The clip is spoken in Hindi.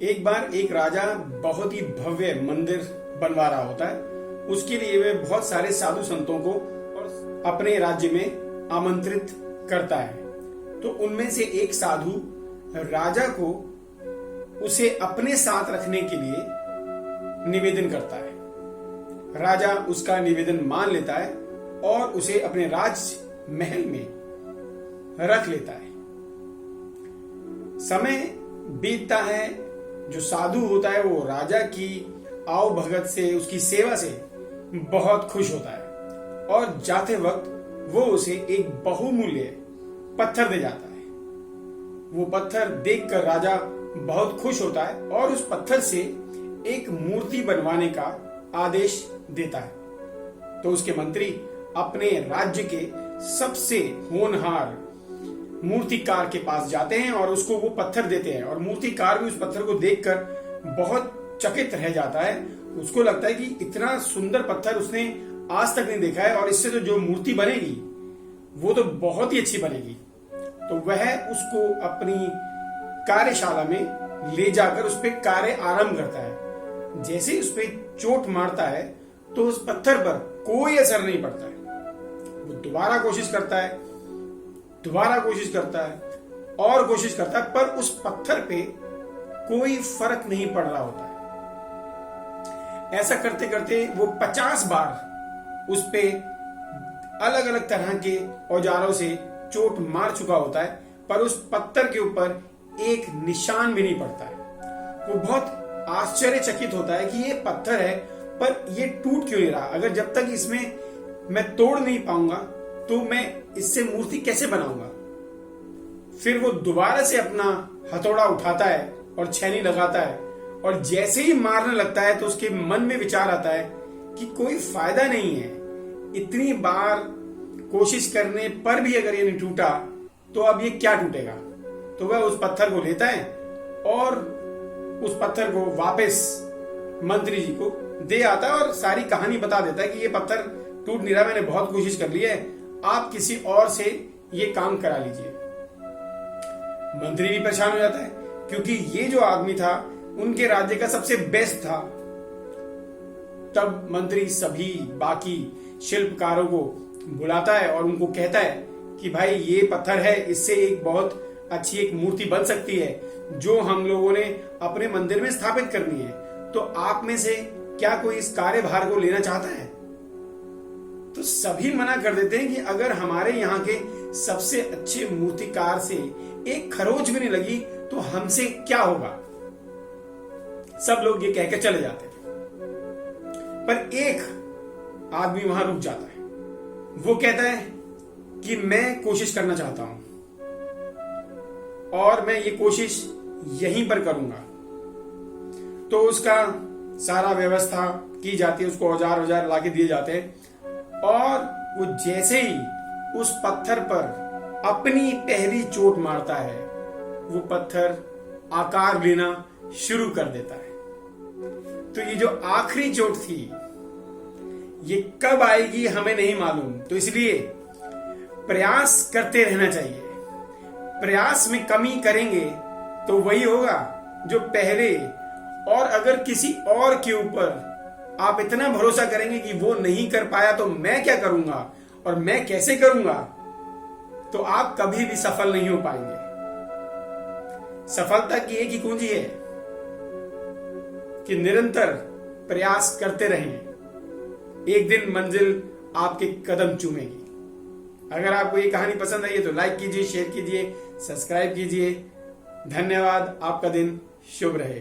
एक बार एक राजा बहुत ही भव्य मंदिर बनवा रहा होता है। उसके लिए वह बहुत सारे साधु संतों को अपने राज्य में आमंत्रित करता है। तो उनमें से एक साधु राजा को उसे अपने साथ रखने के लिए निवेदन करता है। राजा उसका निवेदन मान लेता है और उसे अपने राज महल में रख लेता है। समय बीतता है। जो साधु होता है वो राजा की आओ भगत से, उसकी सेवा से बहुत खुश होता है और जाते वक्त वो उसे एक बहुमूल्य पत्थर दे जाता है। वो पत्थर देखकर राजा बहुत खुश होता है और उस पत्थर से एक मूर्ति बनवाने का आदेश देता है। तो उसके मंत्री अपने राज्य के सबसे होनहार मूर्तिकार के पास जाते हैं और उसको वो पत्थर देते हैं। और मूर्तिकार भी उस पत्थर को देखकर बहुत चकित रह जाता है। उसको लगता है कि इतना सुंदर पत्थर उसने आज तक नहीं देखा है और इससे तो जो मूर्ति बनेगी वो तो बहुत ही अच्छी बनेगी। तो वह उसको अपनी कार्यशाला में ले जाकर उस पर कार्य आरंभ करता है। जैसे उस पर चोट मारता है तो उस पत्थर पर कोई असर नहीं पड़ता है। वो दोबारा कोशिश करता है, दोबारा कोशिश करता है और कोशिश करता है, पर उस पत्थर पे कोई फर्क नहीं पड़ रहा होता है। ऐसा करते करते वो 50 बार उस पे अलग अलग तरह के औजारों से चोट मार चुका होता है, पर उस पत्थर के ऊपर एक निशान भी नहीं पड़ता है। वो बहुत आश्चर्यचकित होता है कि ये पत्थर है पर ये टूट क्यों नहीं रहा। अगर जब तक इसमें मैं तोड़ नहीं पाऊंगा तो मैं इससे मूर्ति कैसे बनाऊंगा। फिर वो दोबारा से अपना हथौड़ा उठाता है और छेनी लगाता है और जैसे ही मारने लगता है तो उसके मन में विचार आता है कि कोई फायदा नहीं है। इतनी बार कोशिश करने पर भी अगर ये नहीं टूटा तो अब ये क्या टूटेगा। तो वह उस पत्थर को लेता है और उस पत्थर को वापस मंत्री जी को दे आता है और सारी कहानी बता देता है कि ये पत्थर टूट नहीं रहा, मैंने बहुत कोशिश कर ली है, आप किसी और से ये काम करा लीजिए। मंत्री भी परेशान हो जाता है क्योंकि ये जो आदमी था उनके राज्य का सबसे बेस्ट था। तब मंत्री सभी बाकी शिल्पकारों को बुलाता है और उनको कहता है कि भाई ये पत्थर है, इससे एक बहुत अच्छी एक मूर्ति बन सकती है जो हम लोगों ने अपने मंदिर में स्थापित करनी है। तो आप में से क्या कोई इस कार्यभार को लेना चाहता है। तो सभी मना कर देते हैं कि अगर हमारे यहाँ के सबसे अच्छे मूर्तिकार से एक खरोच भी नहीं लगी तो हमसे क्या होगा। सब लोग ये कहकर चले जाते हैं, पर एक आदमी वहां रुक जाता है। वो कहता है कि मैं कोशिश करना चाहता हूं और मैं ये कोशिश यहीं पर करूंगा। तो उसका सारा व्यवस्था की जाती है, उसको औजार लाके दिए जाते हैं और वो जैसे ही उस पत्थर पर अपनी पहली चोट मारता है वो पत्थर आकार लेना शुरू कर देता है। तो ये जो आखिरी चोट थी ये कब आएगी हमें नहीं मालूम। तो इसलिए प्रयास करते रहना चाहिए। प्रयास में कमी करेंगे तो वही होगा जो पहले, और अगर किसी और के ऊपर आप इतना भरोसा करेंगे कि वो नहीं कर पाया तो मैं क्या करूंगा और मैं कैसे करूंगा, तो आप कभी भी सफल नहीं हो पाएंगे। सफलता की एक ही कुंजी है कि निरंतर प्रयास करते रहें। एक दिन मंजिल आपके कदम चूमेगी। अगर आपको ये कहानी पसंद आई है तो लाइक कीजिए, शेयर कीजिए, सब्सक्राइब कीजिए। धन्यवाद। आपका दिन शुभ रहे।